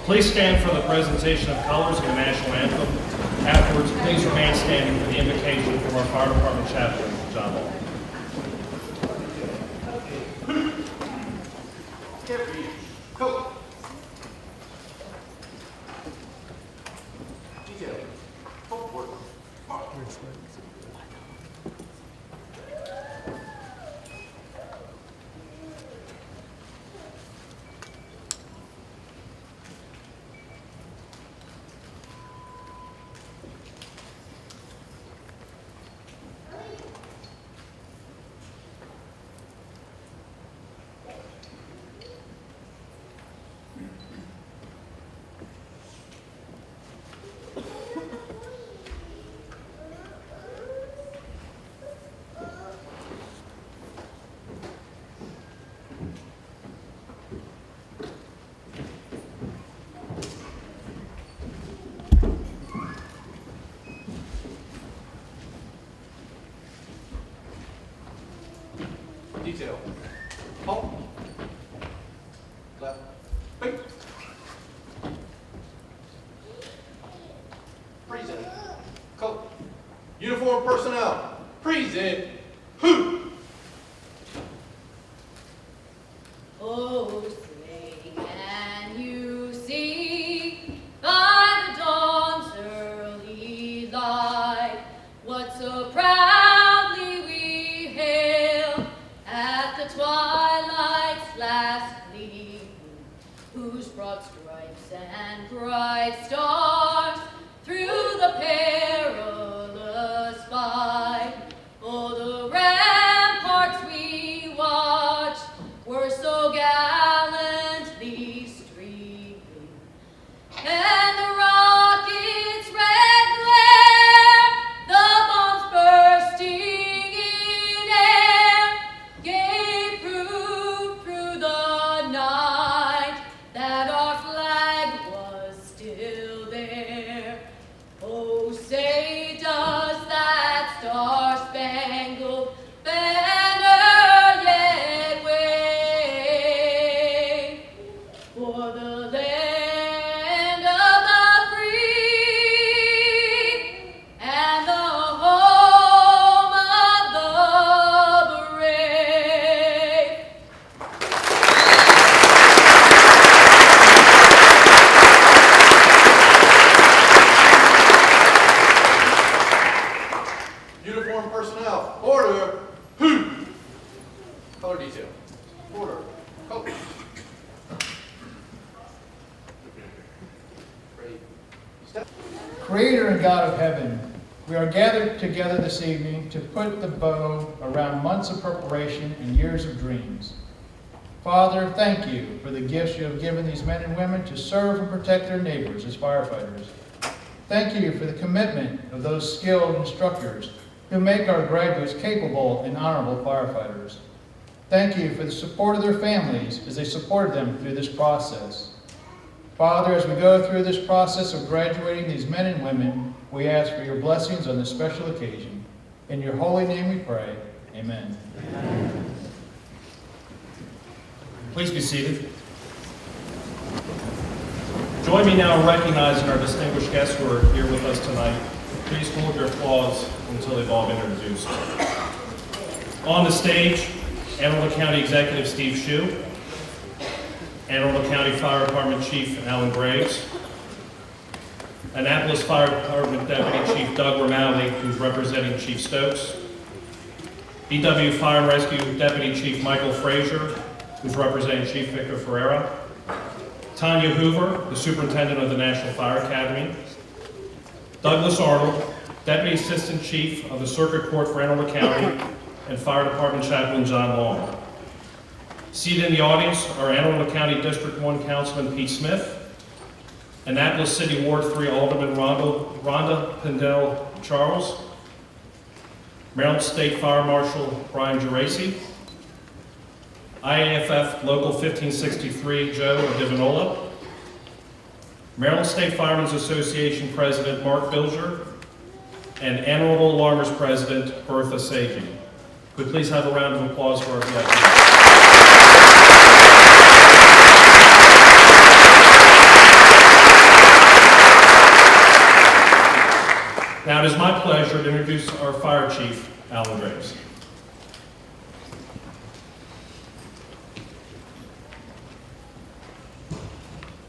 Please stand for the presentation of colors and the national anthem. Afterwards, please remain standing for the invocation from our fire department chaplain, John Ball. Go. Detail. Forward. Detail. Halt. Left. Wait. Present. Coat. Uniform personnel. Present. Who? Oh, say, can you see by the dawn's early light what so proudly we hail at the twilight's last gleam, whose broad stripes and bright stars through the perilous fight, oh, the ramparts we watched were so gallantly streaming, and the rocket's red glare, the bombs bursting in air, gave proof through the night that our flag was still there. Oh, say does that star-spangled banner yet wave for the land of the free and the home of the brave? Uniform personnel. Order. Who? Color detail. Order. Coat. Ready. Step. Creator and God of heaven, we are gathered together this evening to put the bow around months of preparation and years of dreams. Father, thank you for the gifts you have given these men and women to serve and protect their neighbors as firefighters. Thank you for the commitment of those skilled instructors who make our graduates capable and honorable firefighters. Thank you for the support of their families as they supported them through this process. Father, as we go through this process of graduating these men and women, we ask for your blessings on this special occasion. In your holy name we pray. Amen. Please be seated. Join me now in recognizing our distinguished guests who are here with us tonight. Please hold your applause until they've all been introduced. On the stage, Anne Arundel County Executive Steve Shue, Anne Arundel County Fire Department Chief Alan Graves, Annapolis Fire Department Deputy Chief Doug Romali, who's representing Chief Stokes, BW Fire and Rescue Deputy Chief Michael Frazier, who's representing Chief Victor Ferreira, Tanya Hoover, the Superintendent of the National Fire Academy, Douglas Arnold, Deputy Assistant Chief of the Circuit Court for Anne Arundel County, and Fire Department Chaplain John Long. Seated in the audience are Anne Arundel County District 1 Councilman Pete Smith, Annapolis City Ward 3 Alderman Rhonda Pindell Charles, Maryland State Fire Marshal Brian Geraci, IAFF Local 1563 Joe Divinola, Maryland State Firemen's Association President Mark Bilger, and Anne Arundel Alarmers President Bertha Sagi. Could we please have a round of applause for our VIPs? Now it is my pleasure to introduce our Fire Chief, Alan Graves.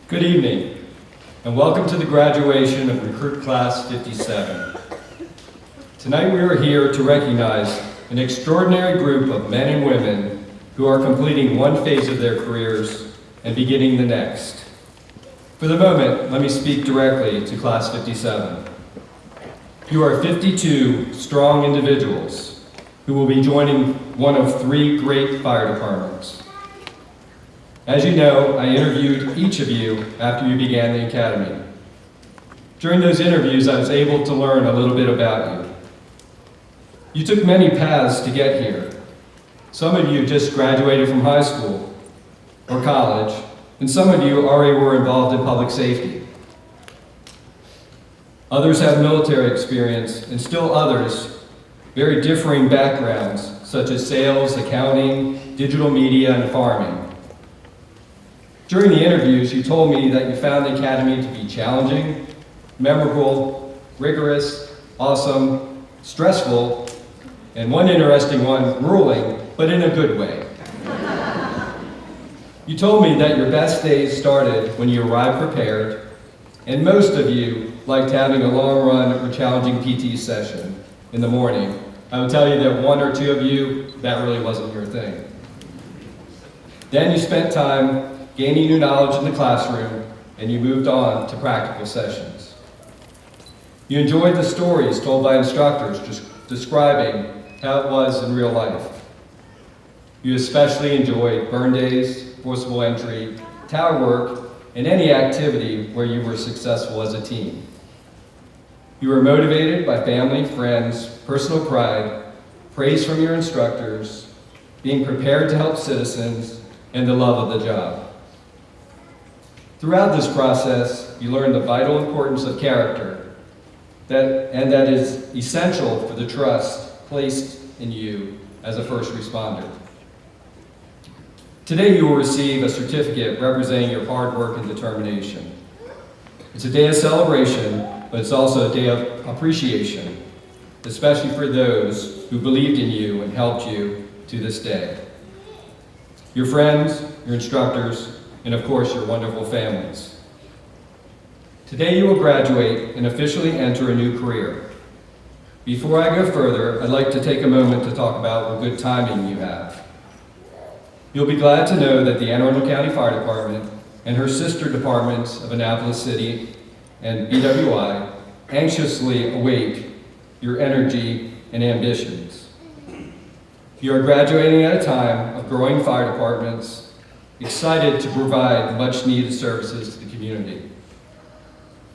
Good evening, and welcome to the graduation of Recruit Class 57. Tonight we are here to recognize an extraordinary group of men and women who are completing one phase of their careers and beginning the next. For the moment, let me speak directly to Class 57. You are 52 strong individuals who will be joining one of 3 great fire departments. As you know, I interviewed each of you after you began the academy. During those interviews, I was able to learn a little bit about you. You took many paths to get here. Some of you just graduated from high school or college, and some of you already were involved in public safety. Others have military experience, and still others, very differing backgrounds, such as sales, accounting, digital media, and farming. During the interviews, you told me that you found the academy to be challenging, memorable, rigorous, awesome, stressful, and one interesting one, grueling, but in a good way. You told me that your best days started when you arrived prepared, and most of you liked having a long run or challenging PT session in the morning. I would tell you that 1 or 2 of you, that really wasn't your thing. Then you spent time gaining new knowledge in the classroom, and you moved on to practical sessions. You enjoyed the stories told by instructors just describing how it was in real life. You especially enjoyed burn days, forcible entry, tower work, and any activity where you were successful as a team. You were motivated by family, friends, personal pride, praise from your instructors, being prepared to help citizens, and the love of the job. Throughout this process, you learned the vital importance of character, that is essential for the trust placed in you as a first responder. Today you will receive a certificate representing your hard work and determination. It's a day of celebration, but it's also a day of appreciation, especially for those who believed in you and helped you to this day. Your friends, your instructors, and of course your wonderful families. Today you will graduate and officially enter a new career. Before I go further, I'd like to take a moment to talk about what good timing you have. You'll be glad to know that the Anne Arundel County Fire Department and her sister departments of Annapolis City and BWI anxiously await your energy and ambitions. You are graduating at a time of growing fire departments, excited to provide much-needed services to the community.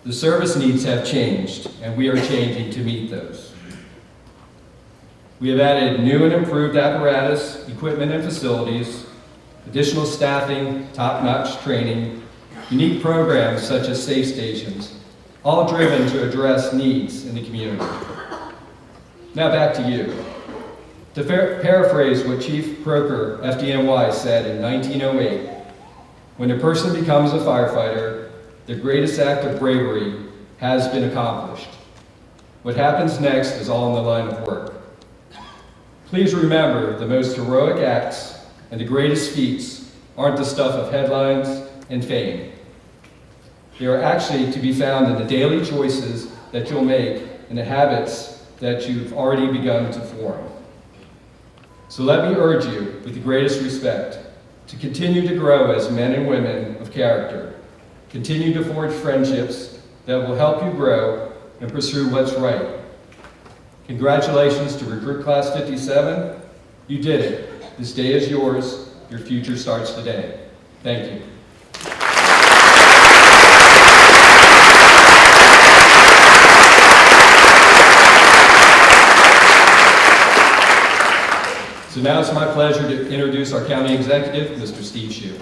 The service needs have changed, and we are changing to meet those. We have added new and improved apparatus, equipment, and facilities, additional staffing, top-notch training, unique programs such as safe stations, all driven to address needs in the community. Now back to you. To paraphrase what Chief Croker, FDNY, said in 1908, when a person becomes a firefighter, the greatest act of bravery has been accomplished. What happens next is all in the line of work. Please remember, the most heroic acts and the greatest feats aren't the stuff of headlines and fame. They are actually to be found in the daily choices that you'll make and the habits that you've already begun to form. So let me urge you, with the greatest respect, to continue to grow as men and women of character. Continue to forge friendships that will help you grow and pursue what's right. Congratulations to Recruit Class 57. You did it. This day is yours. Your future starts today. Thank you. So now it's my pleasure to introduce our County Executive, Mr. Steve Shue.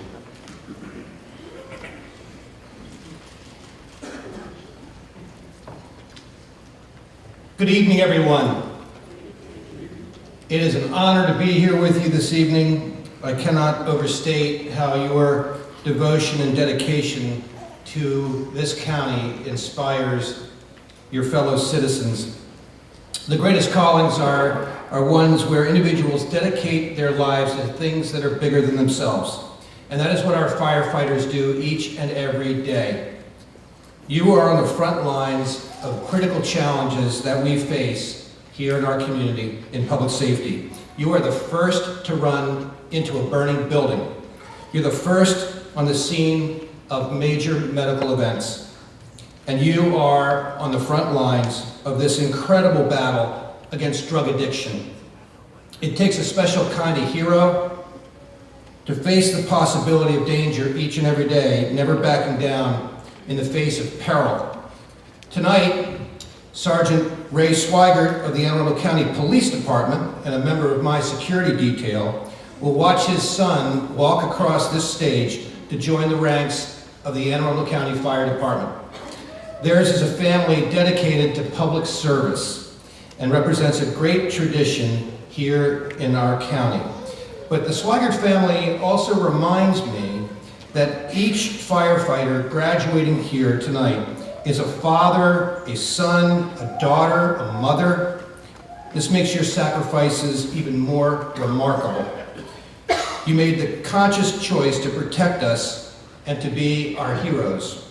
Good evening, everyone. It is an honor to be here with you this evening. I cannot overstate how your devotion and dedication to this county inspires your fellow citizens. The greatest callings are ones where individuals dedicate their lives to things that are bigger than themselves. And that is what our firefighters do each and every day. You are on the front lines of critical challenges that we face here in our community in public safety. You are the first to run into a burning building. You're the first on the scene of major medical events. And you are on the front lines of this incredible battle against drug addiction. It takes a special kind of hero to face the possibility of danger each and every day, never backing down in the face of peril. Tonight, Sergeant Ray Swigert of the Anne Arundel County Police Department and a member of my security detail will watch his son walk across this stage to join the ranks of the Anne Arundel County Fire Department. Theirs is a family dedicated to public service and represents a great tradition here in our county. But the Swigert family also reminds me that each firefighter graduating here tonight is a father, a son, a daughter, a mother. This makes your sacrifices even more remarkable. You made the conscious choice to protect us and to be our heroes.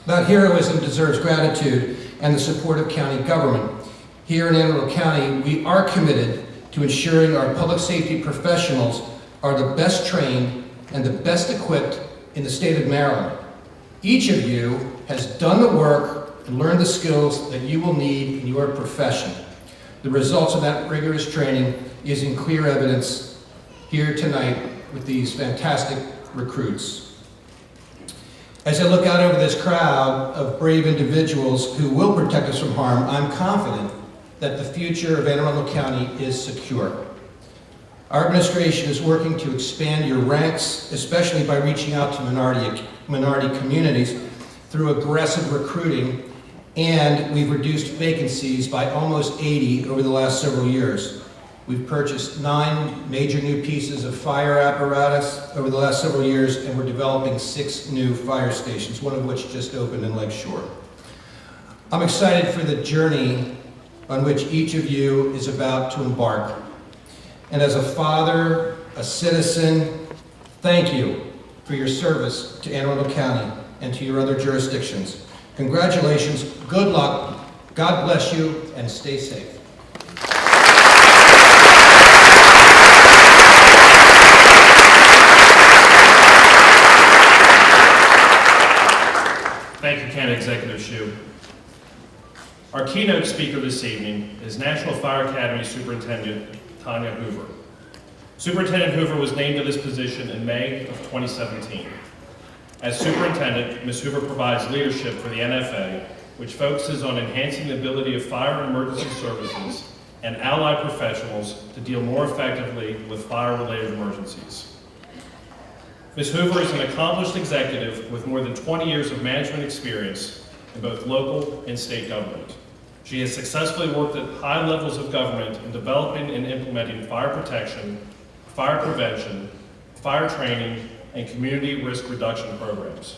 That heroism deserves gratitude and the support of county government. Here in Anne Arundel County, we are committed to ensuring our public safety professionals are the best trained and the best equipped in the state of Maryland. Each of you has done the work and learned the skills that you will need in your profession. The results of that rigorous training is in clear evidence here tonight with these fantastic recruits. As I look out over this crowd of brave individuals who will protect us from harm, I'm confident that the future of Anne Arundel County is secure. Our administration is working to expand your ranks, especially by reaching out to minority communities through aggressive recruiting, and we've reduced vacancies by almost 80 over the last several years. We've purchased 9 major new pieces of fire apparatus over the last several years, and we're developing 6 new fire stations, one of which just opened in Lake Shore. I'm excited for the journey on which each of you is about to embark. And as a father, a citizen, thank you for your service to Anne Arundel County and to your other jurisdictions. Congratulations, good luck, God bless you, and stay safe. Thank you, County Executive Shue. Our keynote speaker this evening is National Fire Academy Superintendent Tanya Hoover. Superintendent Hoover was named to this position in May of 2017. As superintendent, Ms. Hoover provides leadership for the NFA, which focuses on enhancing the ability of fire and emergency services and allied professionals to deal more effectively with fire-related emergencies. Ms. Hoover is an accomplished executive with more than 20 years of management experience in both local and state government. She has successfully worked at high levels of government in developing and implementing fire protection, fire prevention, fire training, and community risk reduction programs.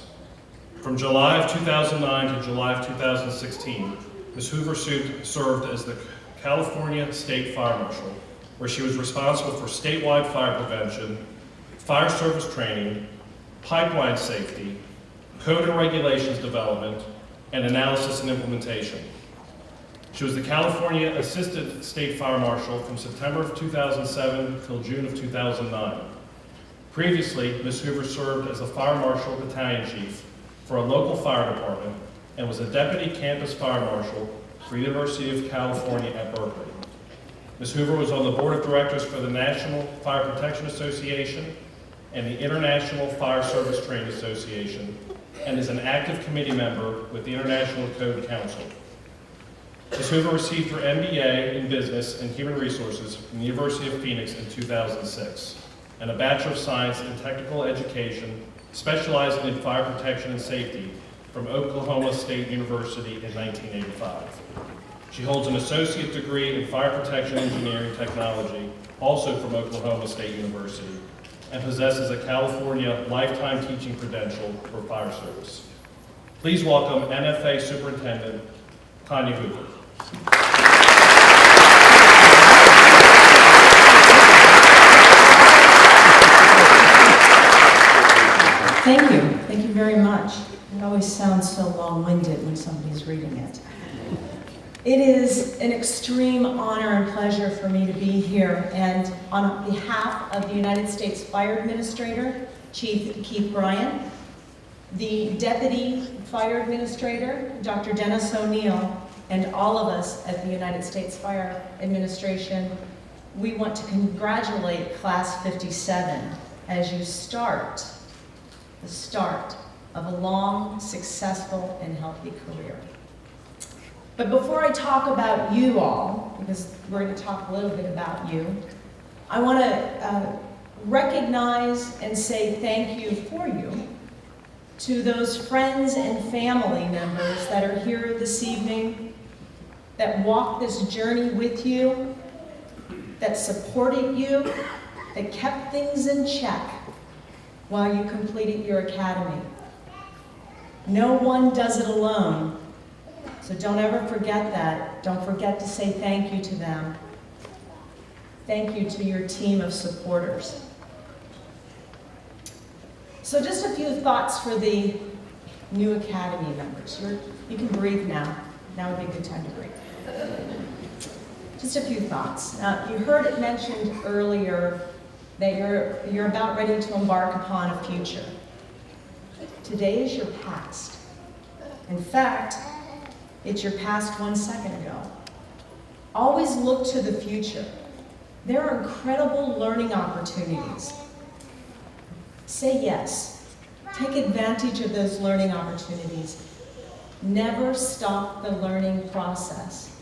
From July of 2009 to July of 2016, Ms. Hoover served as the California State Fire Marshal, where she was responsible for statewide fire prevention, fire service training, pipeline safety, code and regulations development, and analysis and implementation. She was the California Assistant State Fire Marshal from September of 2007 till June of 2009. Previously, Ms. Hoover served as a Fire Marshal Battalion Chief for a local fire department and was a Deputy Campus Fire Marshal for the University of California at Berkeley. Ms. Hoover was on the Board of Directors for the National Fire Protection Association and the International Fire Service Training Association, and is an active committee member with the International Code Council. Ms. Hoover received her MBA in Business and Human Resources from the University of Phoenix in 2006, and a Bachelor of Science in Technical Education, specializing in fire protection and safety from Oklahoma State University in 1985. She holds an associate degree in fire protection engineering technology, also from Oklahoma State University, and possesses a California lifetime teaching credential for fire service. Please welcome NFA Superintendent Tanya Hoover. Thank you. Thank you very much. It always sounds so long-winded when somebody's reading it. It is an extreme honor and pleasure for me to be here, and on behalf of the United States Fire Administrator, Chief Keith Bryan, the Deputy Fire Administrator, Dr. Dennis O'Neill, and all of us at the United States Fire Administration, we want to congratulate Class 57 as you start the start of a long, successful, and healthy career. But before I talk about you all, because we're going to talk a little bit about you, I want to recognize and say thank you for you to those friends and family members that are here this evening, that walked this journey with you, that supported you, that kept things in check while you completed your academy. No one does it alone, so don't ever forget that. Don't forget to say thank you to them. Thank you to your team of supporters. So just a few thoughts for the new academy members. You can breathe now. Now would be a good time to breathe. Just a few thoughts. Now, you heard it mentioned earlier that you're about ready to embark upon a future. Today is your past. In fact, it's your past 1 second ago. Always look to the future. There are incredible learning opportunities. Say yes. Take advantage of those learning opportunities. Never stop the learning process,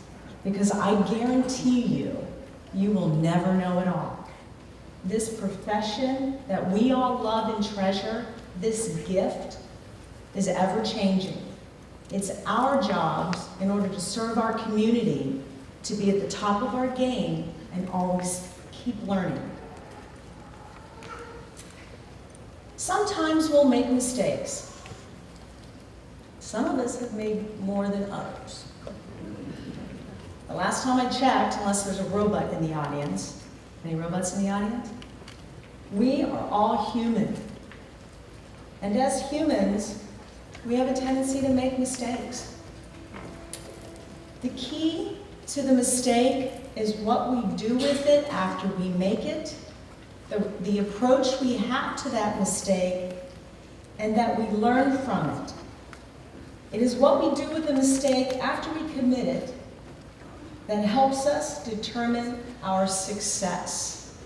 because I guarantee you, you will never know it all. This profession that we all love and treasure, this gift, is ever changing. It's our jobs, in order to serve our community, to be at the top of our game and always keep learning. Sometimes we'll make mistakes. Some of us have made more than others. The last time I checked, unless there's a robot in the audience, any robots in the audience? We are all human. And as humans, we have a tendency to make mistakes. The key to the mistake is what we do with it after we make it, the approach we have to that mistake, and that we learn from it. It is what we do with the mistake after we commit it that helps us determine our success.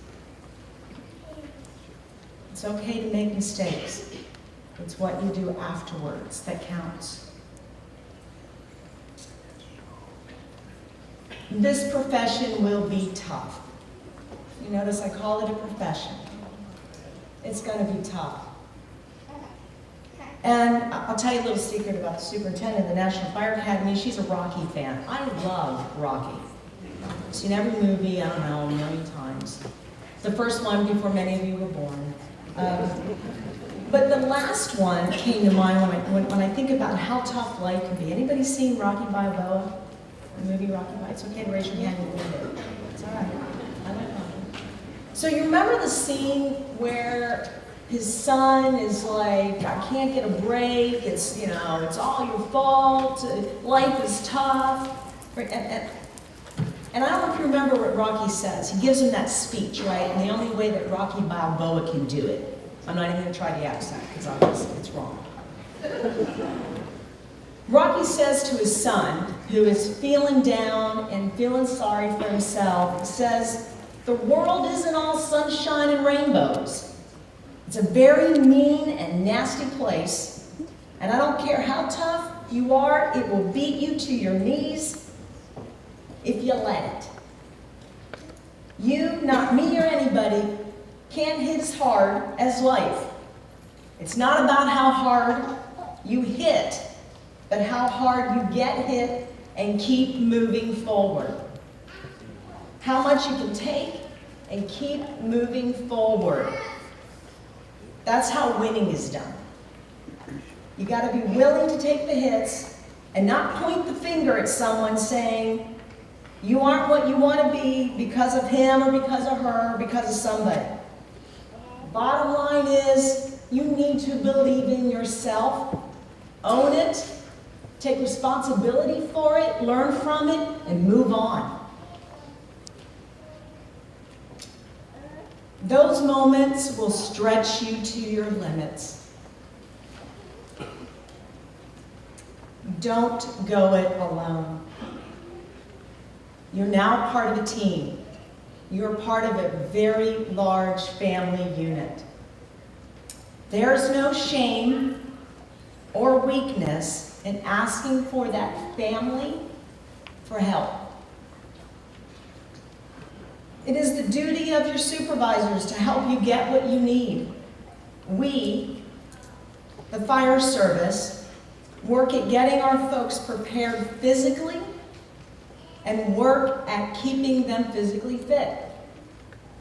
It's okay to make mistakes. It's what you do afterwards that counts. This profession will be tough. You notice I call it a profession. It's going to be tough. And I'll tell you a little secret about the superintendent of the National Fire Academy. She's a Rocky fan. I love Rocky. I've seen every movie, I don't know, a million times. The first one before many of you were born. But the last one came to mind when I think about how tough life can be. Anybody seen Rocky Balboa? The movie Rocky Balboa? It's okay to raise your hand if you did. It's all right. I like Rocky. So you remember the scene where his son is like, I can't get a break, it's, you know, it's all your fault, life is tough. And I don't know if you remember what Rocky says. He gives him that speech, right? And the only way that Rocky Balboa can do it, I'm not even going to try the accent, because obviously it's wrong. Rocky says to his son, who is feeling down and feeling sorry for himself, he says, the world isn't all sunshine and rainbows. It's a very mean and nasty place, and I don't care how tough you are, it will beat you to your knees if you let it. You, not me or anybody, can't hit as hard as life. It's not about how hard you hit, but how hard you get hit and keep moving forward. How much you can take and keep moving forward. That's how winning is done. You got to be willing to take the hits and not point the finger at someone saying, you aren't what you want to be because of him or because of her or because of somebody. Bottom line is, you need to believe in yourself, own it, take responsibility for it, learn from it, and move on. Those moments will stretch you to your limits. Don't go it alone. You're now part of a team. You're part of a very large family unit. There's no shame or weakness in asking for that family for help. It is the duty of your supervisors to help you get what you need. We, the fire service, work at getting our folks prepared physically and work at keeping them physically fit.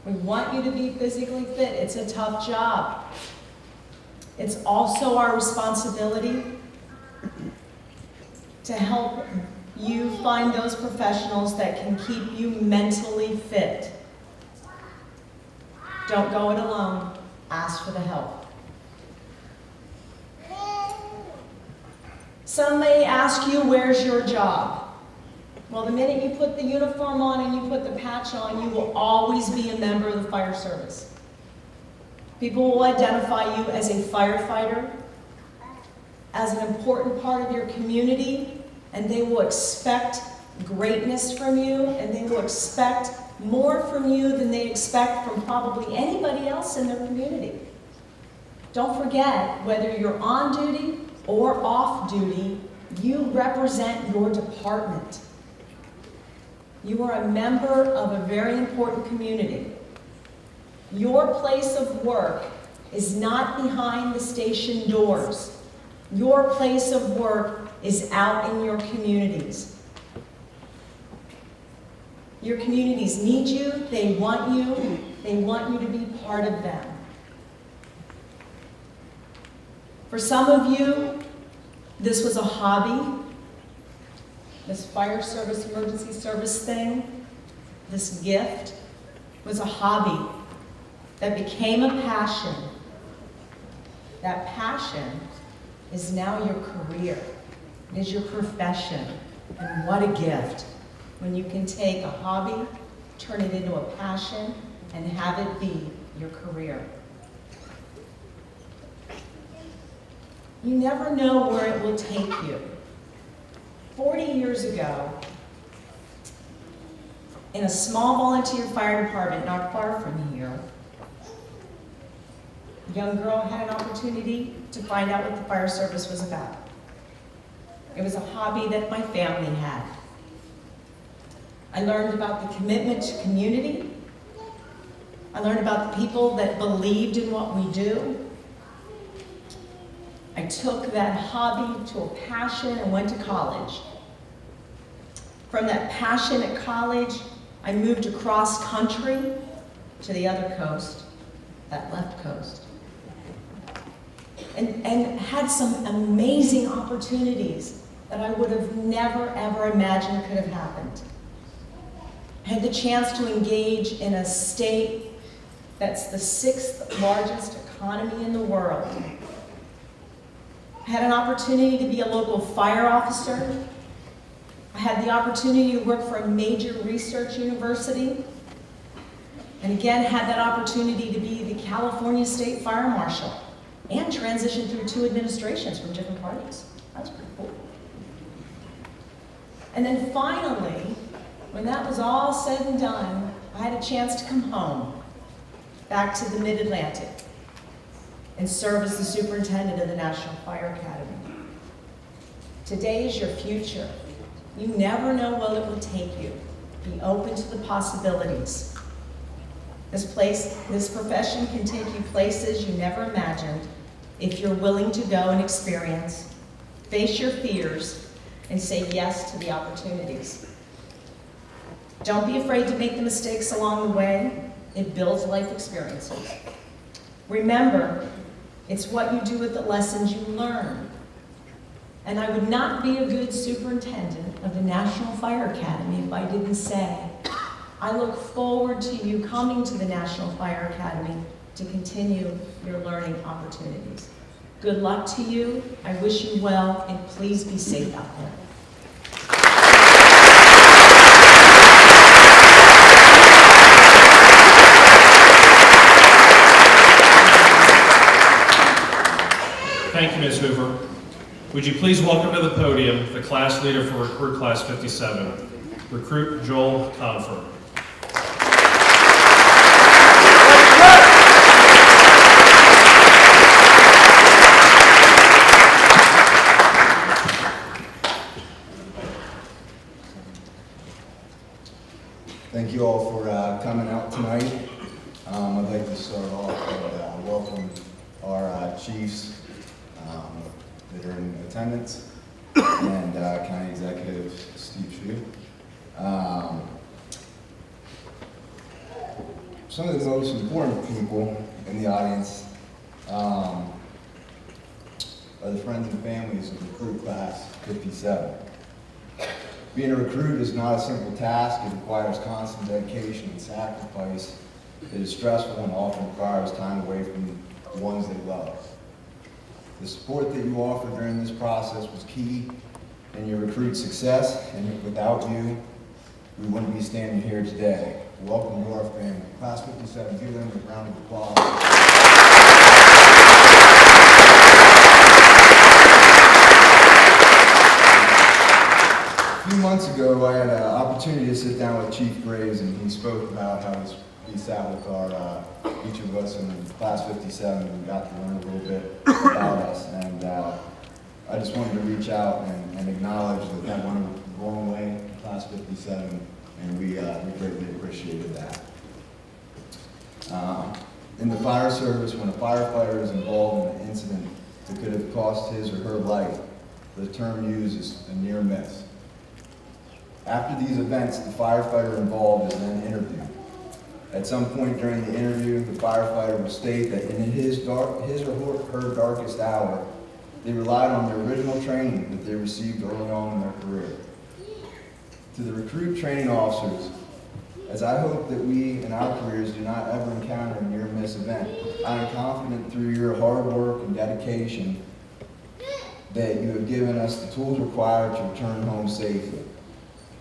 We want you to be physically fit. It's a tough job. It's also our responsibility to help you find those professionals that can keep you mentally fit. Don't go it alone. Ask for the help. Some may ask you, where's your job? Well, the minute you put the uniform on and you put the patch on, you will always be a member of the fire service. People will identify you as a firefighter, as an important part of your community, and they will expect greatness from you, and they will expect more from you than they expect from probably anybody else in their community. Don't forget, whether you're on duty or off duty, you represent your department. You are a member of a very important community. Your place of work is not behind the station doors. Your place of work is out in your communities. Your communities need you, they want you to be part of them. For some of you, this was a hobby. This fire service, emergency service thing, this gift was a hobby that became a passion. That passion is now your career. It is your profession. And what a gift when you can take a hobby, turn it into a passion, and have it be your career. You never know where it will take you. 40 years ago, in a small volunteer fire department not far from here, a young girl had an opportunity to find out what the fire service was about. It was a hobby that my family had. I learned about the commitment to community. I learned about the people that believed in what we do. I took that hobby to a passion and went to college. From that passion at college, I moved across country to the other coast, that left coast, and had some amazing opportunities that I would have never, ever imagined could have happened. I had the chance to engage in a state that's the 6th largest economy in the world. I had an opportunity to be a local fire officer. I had the opportunity to work for a major research university. And again, had that opportunity to be the California State Fire Marshal and transition through 2 administrations from different parties. That was pretty cool. And then finally, when that was all said and done, I had a chance to come home, back to the Mid-Atlantic, and serve as the superintendent of the National Fire Academy. Today is your future. You never know where it will take you. Be open to the possibilities. This profession can take you places you never imagined if you're willing to go and experience, face your fears, and say yes to the opportunities. Don't be afraid to make the mistakes along the way. It builds life experiences. Remember, it's what you do with the lessons you learn. And I would not be a good superintendent of the National Fire Academy if I didn't say, I look forward to you coming to the National Fire Academy to continue your learning opportunities. Good luck to you. I wish you well, and please be safe out there. Thank you, Ms. Hoover. Would you please welcome to the podium the class leader for Recruit Class 57, Recruit Joel Confer. Thank you all for coming out tonight. I'd like to start off and welcome our chiefs that are in attendance and County Executive Steve Shue. Some of the most important people in the audience are the friends and families of Recruit Class 57. Being a recruit is not a simple task. It requires constant dedication and sacrifice. It is stressful and often requires time away from the ones they love. The support that you offered during this process was key in your recruit success, and without you, we wouldn't be standing here today. Welcome to our family. Class 57, give them a round of applause. A few months ago, I had an opportunity to sit down with Chief Graves, and he spoke about how he sat with each of us in Class 57 and got to learn a little bit about us. And I just wanted to reach out and acknowledge that went a long way in Class 57, and we greatly appreciated that. In the fire service, when a firefighter is involved in an incident that could have cost his or her life, the term used is a near miss. After these events, the firefighter involved is then interviewed. At some point during the interview, the firefighter will state that in his or her darkest hour, they relied on the original training that they received early on in their career. To the recruit training officers, as I hope that we in our careers do not ever encounter a near-miss event, I am confident through your hard work and dedication that you have given us the tools required to return home safely.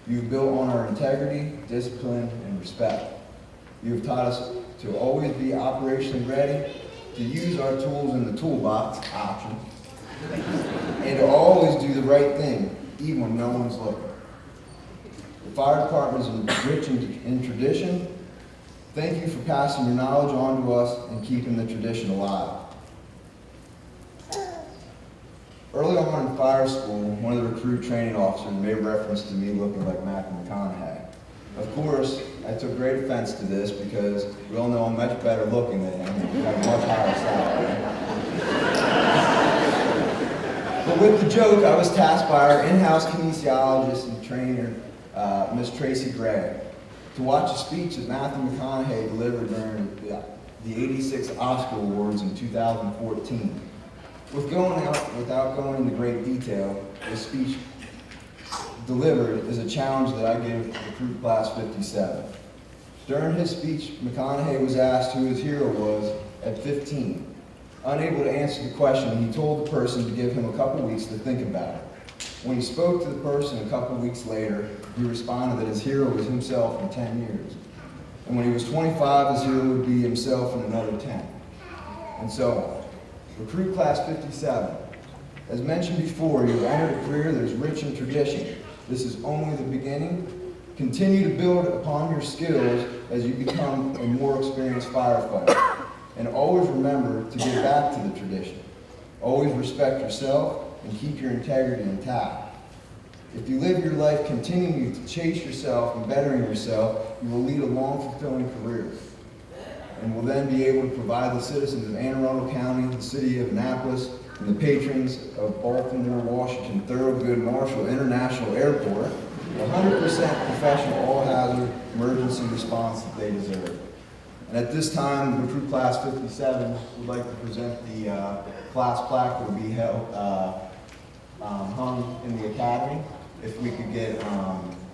You have built on our integrity, discipline, and respect. You have taught us to always be operationally ready, to use our tools in the toolbox, option, and to always do the right thing, even when no one's looking. The fire department is rich in tradition. Thank you for passing your knowledge on to us and keeping the tradition alive. Early on in fire school, one of the recruit training officers made reference to me looking like Matthew McConaughey. Of course, I took great offense to this because we all know I'm much better looking than him and have a much higher salary. But with the joke, I was tasked by our in-house kinesiologist and trainer, Miss Tracy Gray, to watch a speech that Matthew McConaughey delivered during the 86 Oscar Awards in 2014. Without going into great detail, the speech delivered is a challenge that I give Recruit Class 57. During his speech, McConaughey was asked who his hero was at 15. Unable to answer the question, he told the person to give him a couple weeks to think about it. When he spoke to the person a couple weeks later, he responded that his hero was himself in 10 years. And when he was 25, his hero would be himself in another 10. And so on. Recruit Class 57. As mentioned before, you have entered a career that is rich in tradition. This is only the beginning. Continue to build upon your skills as you become a more experienced firefighter. And always remember to give back to the tradition. Always respect yourself and keep your integrity intact. If you live your life continuing to chase yourself and bettering yourself, you will lead a long, fulfilling career. And will then be able to provide the citizens of Anne Arundel County, the city of Annapolis, and the patrons of Baltimore, Washington, Thurgood Marshall International Airport 100% professional all-hazard emergency response that they deserve. And at this time, Recruit Class 57 would like to present the class plaque that will be held, hung in the academy. If we could get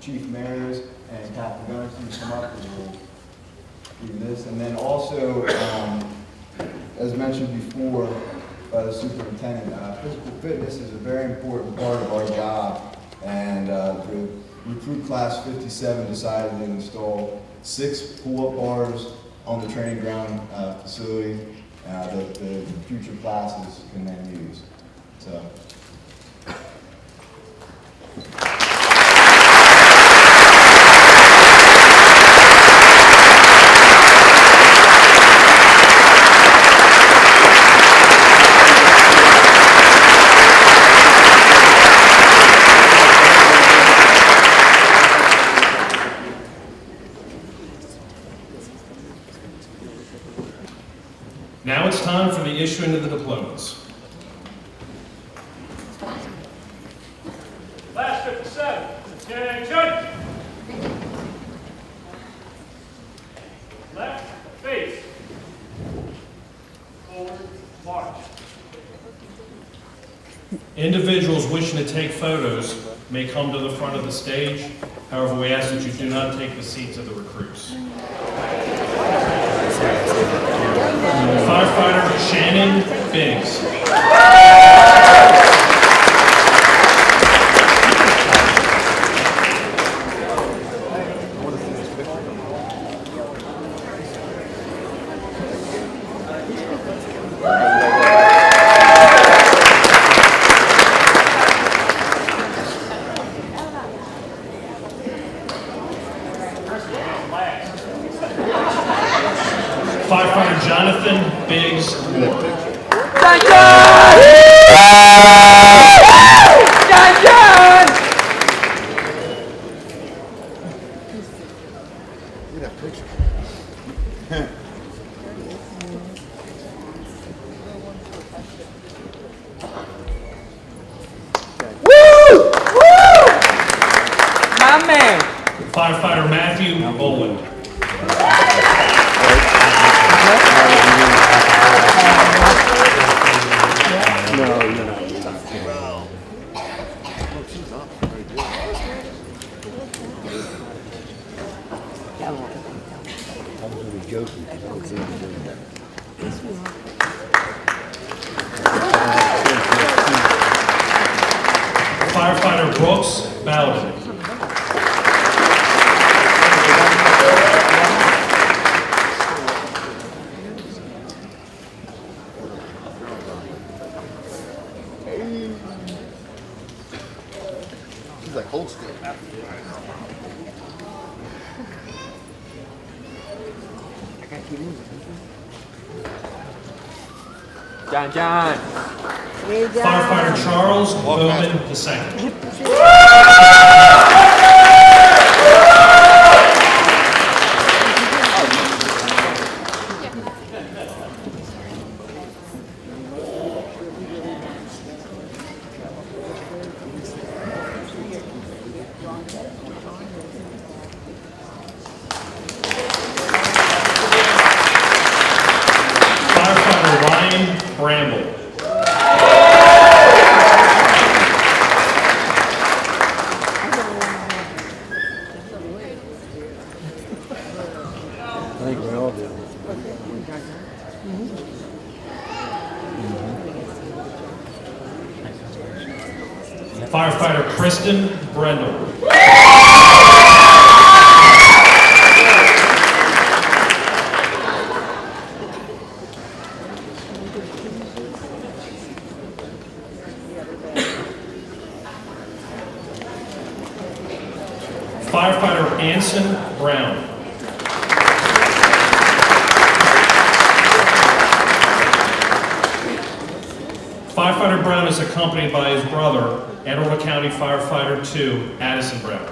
Chief Mayors and Captain Gunnarsson to come up, and we'll do this. And then also, as mentioned before by the superintendent, physical fitness is a very important part of our job. And the Recruit Class 57 decided to install 6 pull-up bars on the training ground facility that the future classes can then use. So. Now it's time for the issuing of the diplomas. Class 57, attention! Left face. Forward march. Individuals wishing to take photos may come to the front of the stage. However, we ask that you do not take the seats of the recruits. Firefighter Shannon Biggs. Firefighter Jonathan Biggs Moore. My man. Firefighter Matthew Boland. Firefighter Brooks Bowden. He's like old school. John. Firefighter Charles Bowman II. Bramble. I think we all do. Firefighter Kristen Brendel. Firefighter Anson Brown. Firefighter Brown is accompanied by his brother, Anne Arundel County Firefighter 2, Addison Brown.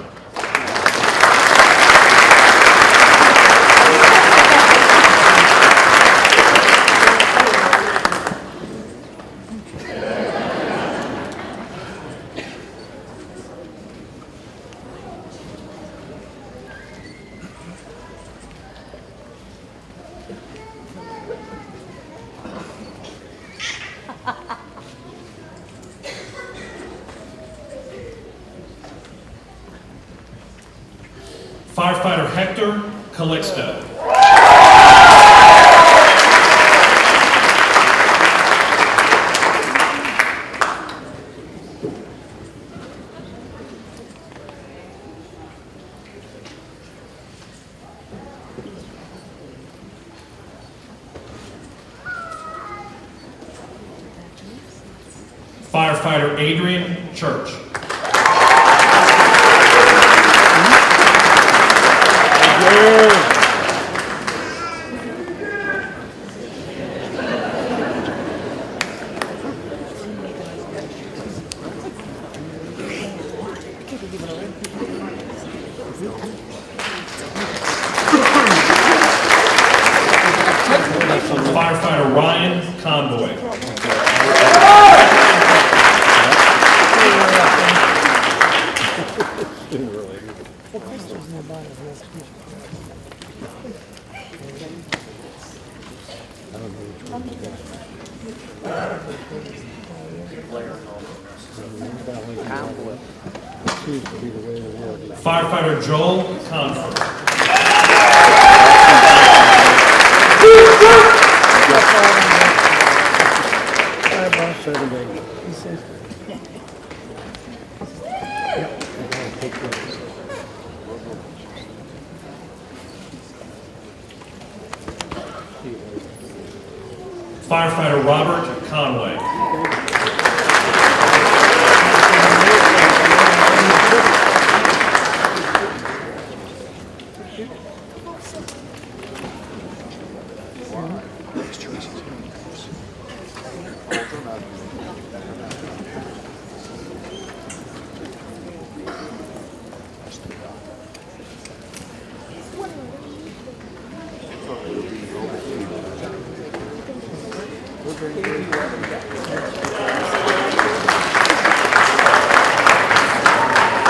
Firefighter Hector Calixto. Firefighter Adrian Church. Firefighter Ryan Convoy. Firefighter Joel Conford. Firefighter Robert Conway.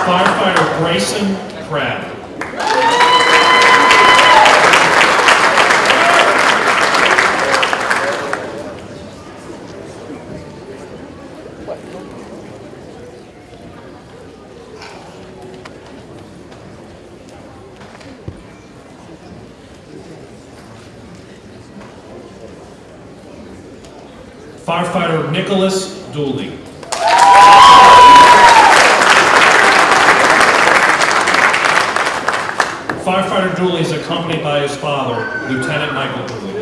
Firefighter Grayson Crabb. Firefighter Nicholas Dooley. Firefighter Dooley is accompanied by his father, Lieutenant Michael Dooley.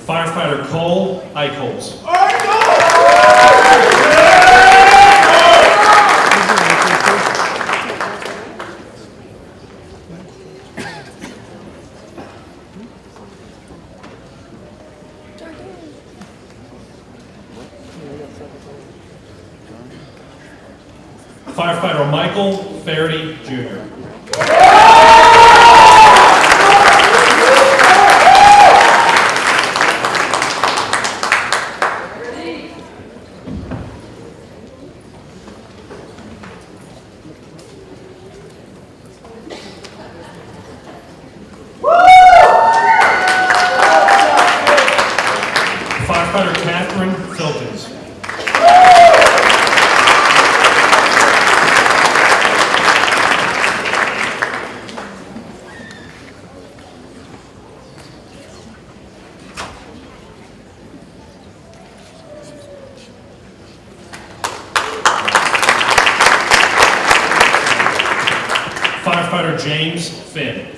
Firefighter Cole Eichholz. Firefighter Michael Faherty, Jr. Firefighter Catherine Filkins. Firefighter James Finn.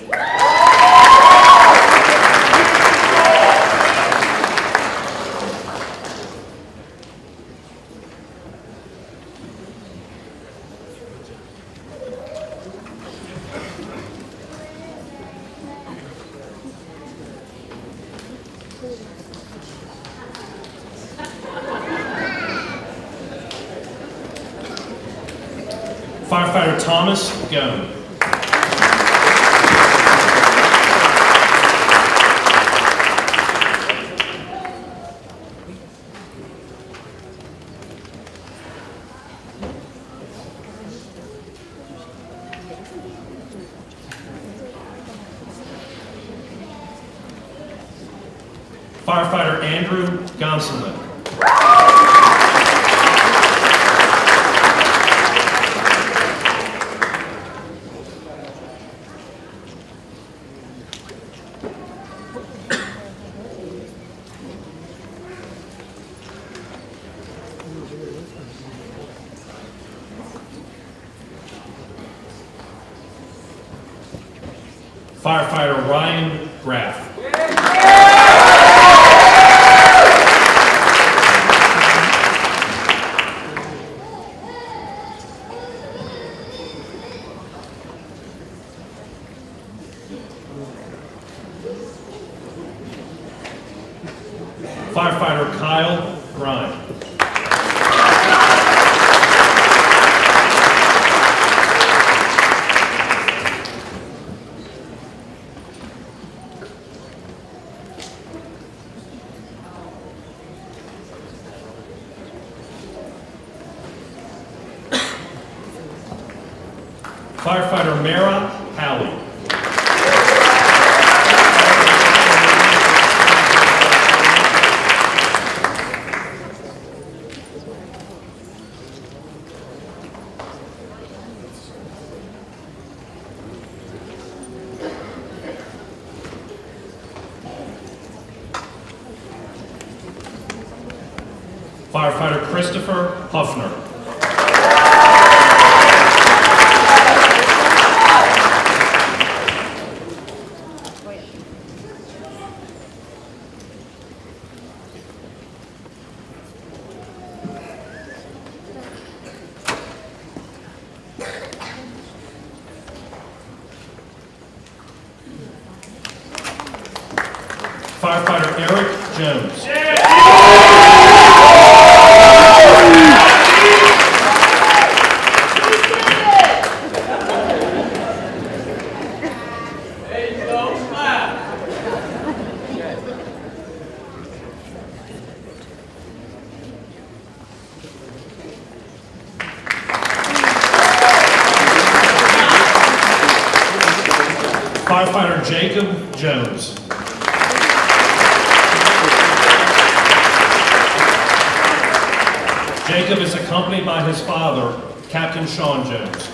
Firefighter Thomas Gone. Firefighter Andrew Gonsolin. Firefighter Ryan Graff. Firefighter Kyle Ryan. Firefighter Mara Halley. Firefighter Christopher Huffner. Firefighter Eric Jones. Firefighter Jacob Jones. Jacob is accompanied by his father, Captain Sean Jones.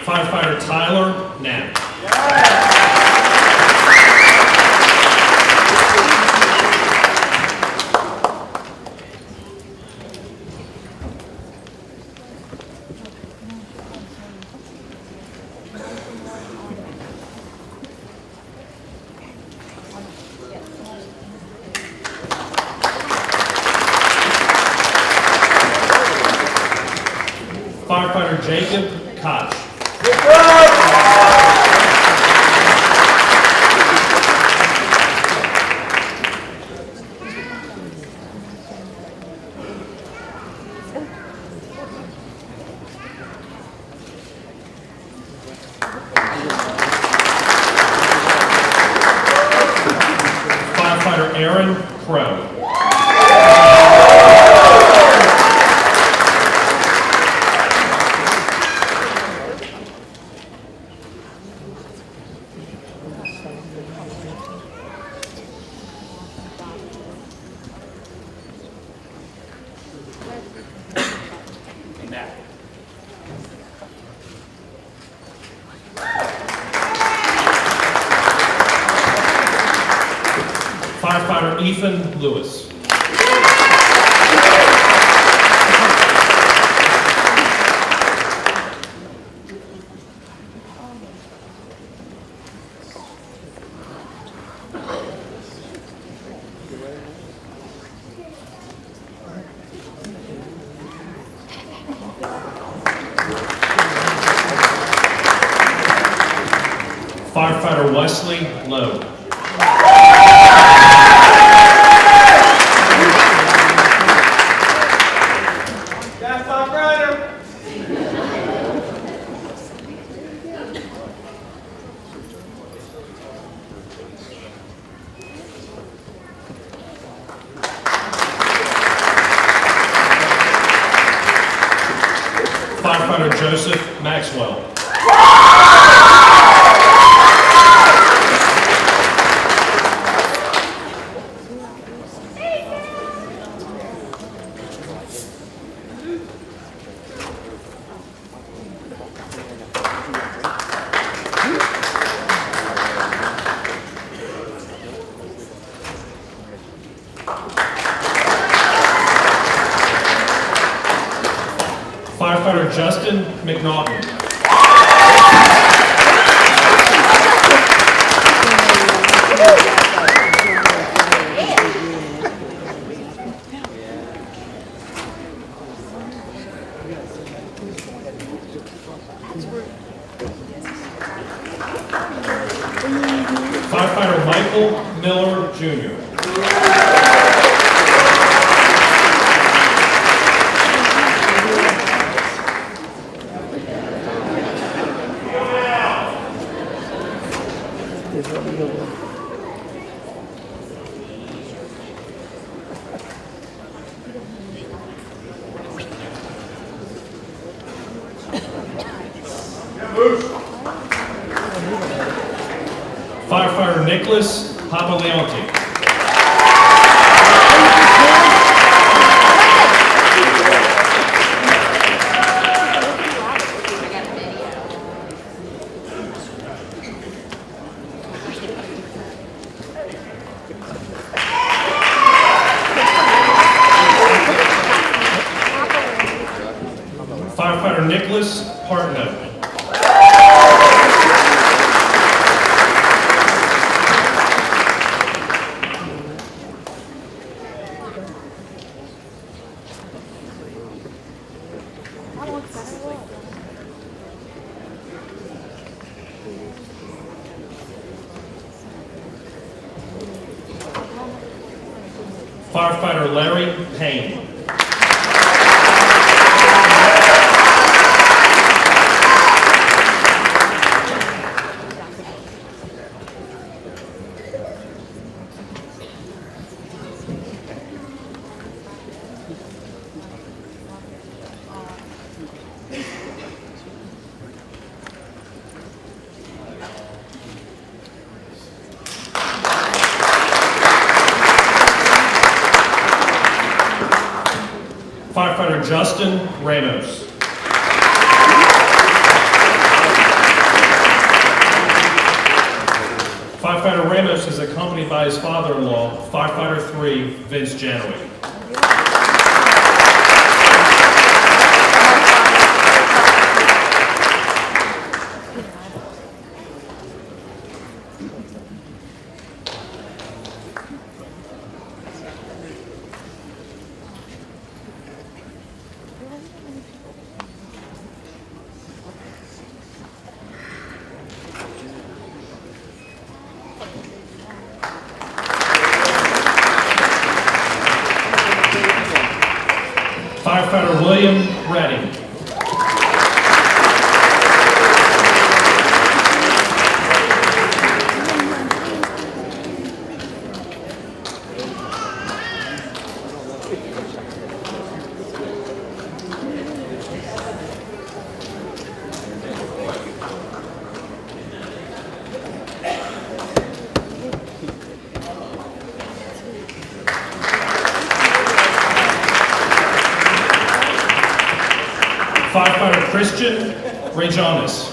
Firefighter Tyler Knapp. Jacob Koch. Firefighter Aaron Crow. Firefighter Ethan Lewis. Firefighter Wesley Lowe. Firefighter Joseph Maxwell. Firefighter Justin McNaughton. Firefighter Michael Miller Jr. Firefighter Nicholas Papaleonte. Firefighter Nicholas Partnow. Firefighter Larry Payne. Firefighter Justin Ramos. Firefighter Ramos is accompanied by his father-in-law, Firefighter 3, Vince Janowick. William Redding. Firefighter Christian Rejonis.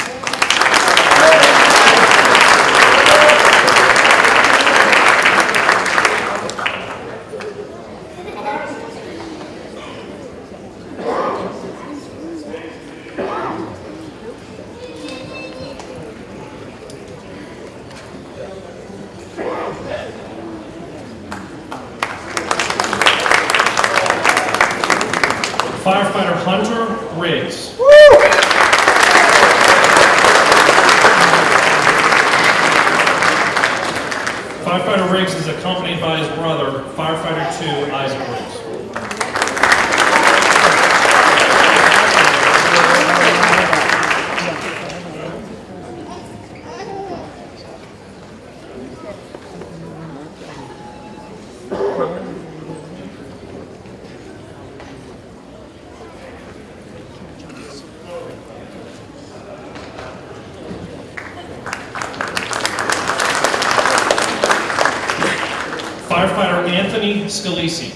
Firefighter Hunter Riggs. Firefighter Riggs is accompanied by his brother, Firefighter 2 Isaac Riggs. Firefighter Anthony Scalisi.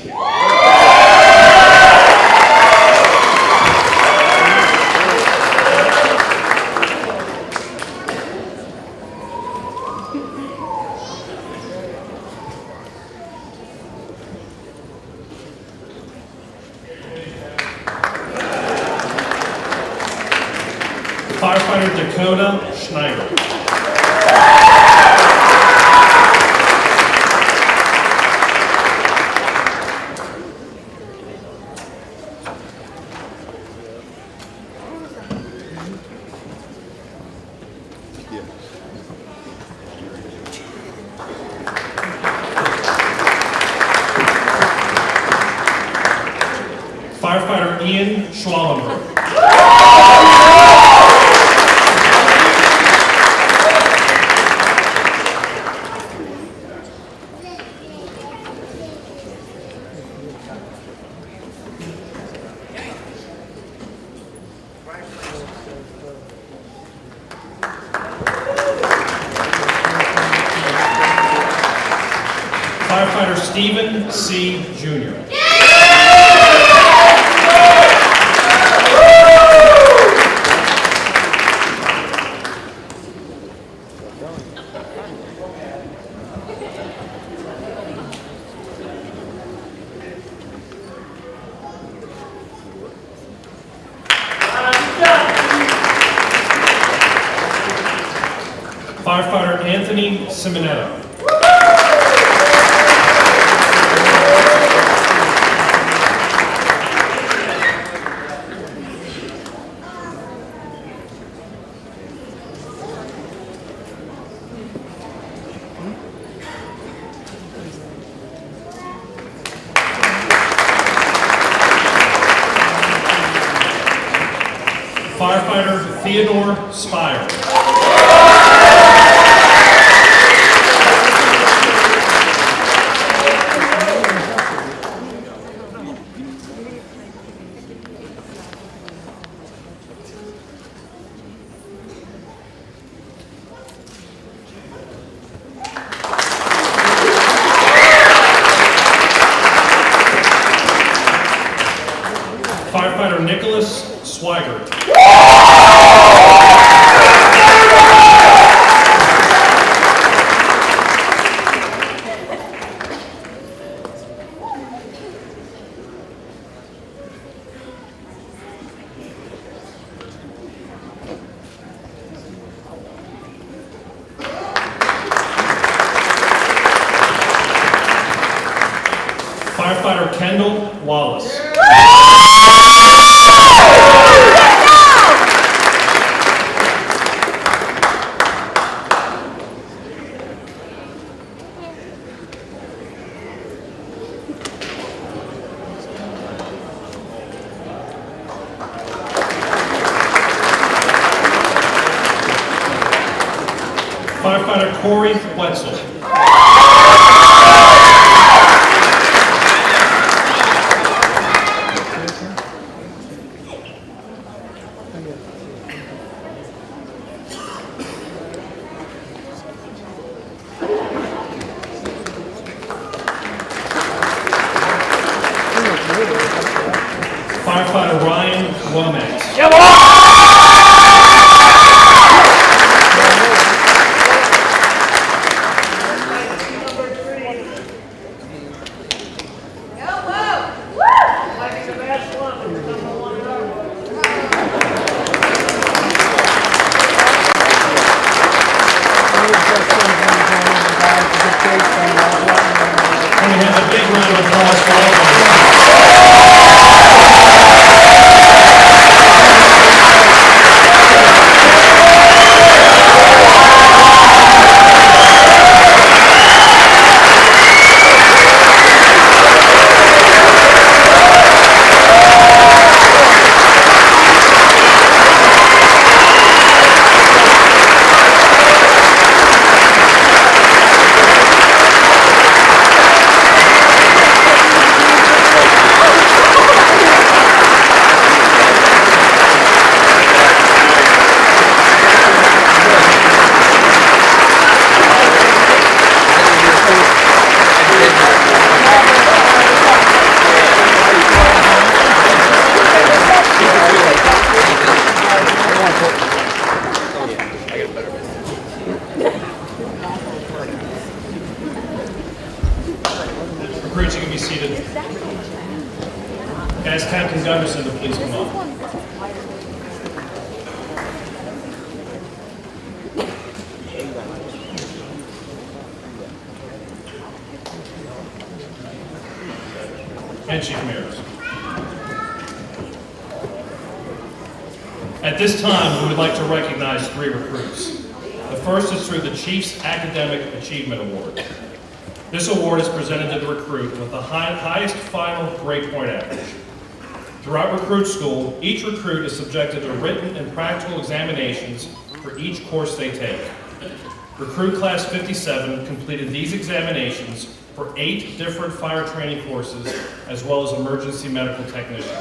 Firefighter Dakota Schneider. Firefighter Ian Schwallenberg. Firefighter Stephen C. Jr. Firefighter Anthony Simonetto. Firefighter Theodore Spire. Firefighter Nicholas Swigert. Firefighter Kendall Wallace. Firefighter Corey Wetzel. Firefighter Ryan Womack. Can we have a big round of applause for all of them? Recruits, you can be seated. Guys, Captain Gunderson to please come up. And Chief Mears. At this time, we would like to recognize 3 recruits. The first is through the Chief's Academic Achievement Award. This award is presented to the recruit with the highest final grade point average. Throughout recruit school, each recruit is subjected to written and practical examinations for each course they take. Recruit Class 57 completed these examinations for 8 different fire training courses, as well as emergency medical technician.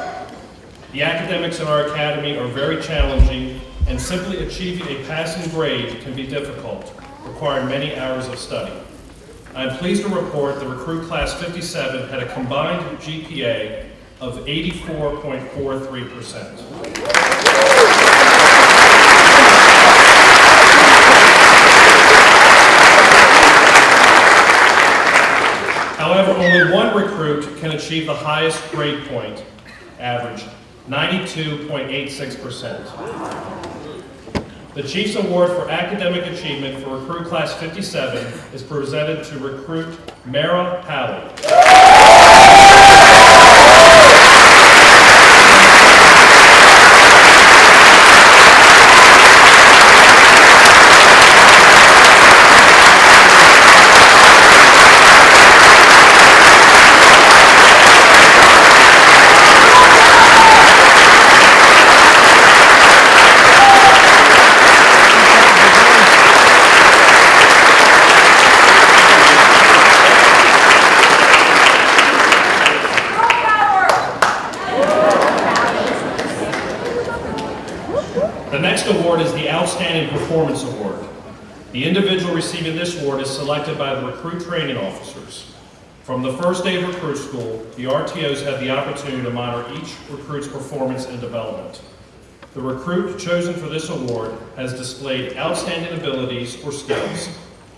The academics in our academy are very challenging, and simply achieving a passing grade can be difficult, requiring many hours of study. I am pleased to report that Recruit Class 57 had a combined GPA of 84.43%. However, only one recruit can achieve the highest grade point average, 92.86%. The Chiefs Award for Academic Achievement for Recruit Class 57 is presented to Recruit Mara Halley. The next award is the Outstanding Performance Award. The individual receiving this award is selected by the recruit training officers. From the first day of recruit school, the RTOs have the opportunity to monitor each recruit's performance and development. The recruit chosen for this award has displayed outstanding abilities or skills,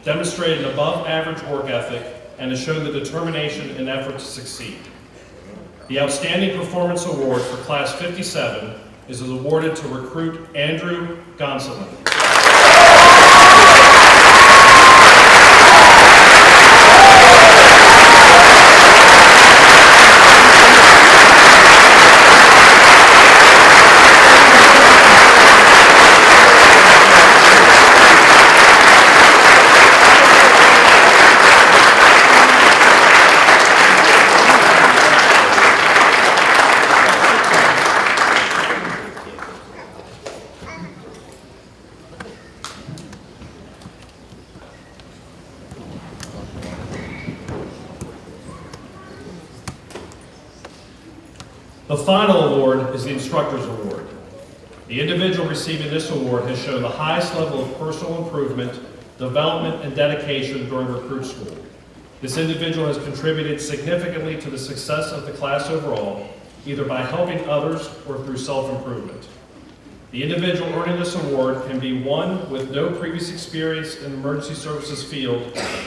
demonstrated an above-average work ethic, and has shown the determination and effort to succeed. The Outstanding Performance Award for Class 57 is awarded to Recruit Andrew Gonsolin. The final award is the Instructor's Award. The individual receiving this award has shown the highest level of personal improvement, development, and dedication during recruit school. This individual has contributed significantly to the success of the class overall, either by helping others or through self-improvement. The individual earning this award can be one with no previous experience in the emergency services field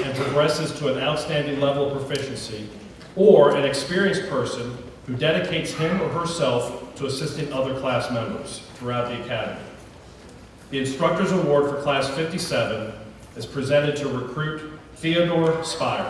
and progresses to an outstanding level of proficiency, or an experienced person who dedicates him or herself to assisting other class members throughout the academy. The Instructor's Award for Class 57 is presented to recruit Theodore Spire.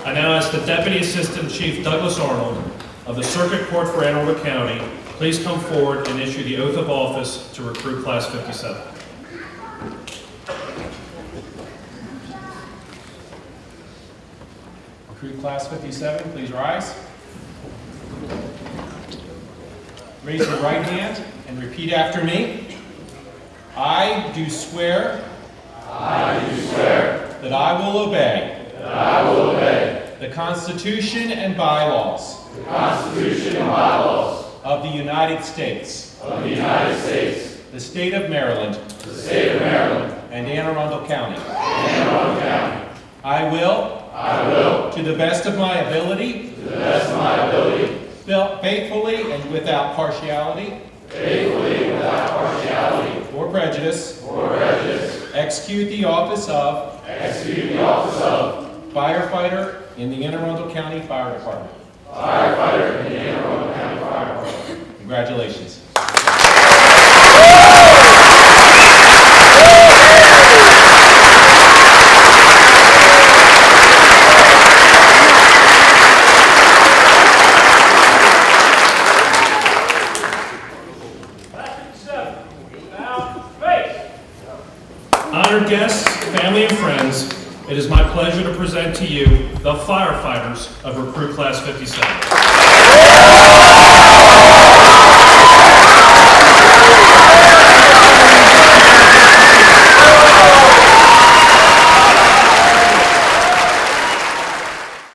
I now ask the Deputy Assistant Chief Douglas Arnold of the Circuit Court for Anne Arundel County, please come forward and issue the oath of office to recruit Class 57. Recruit Class 57, please rise. Raise your right hand and repeat after me. I do swear that I will obey the Constitution and bylaws of the United States, the state of Maryland, and Anne Arundel County. I will, to the best of my ability, faithfully and without partiality, or prejudice, execute the office of firefighter in the Anne Arundel County Fire Department. Congratulations. Honored guests, family, and friends, it is my pleasure to present to you the firefighters of Recruit Class 57.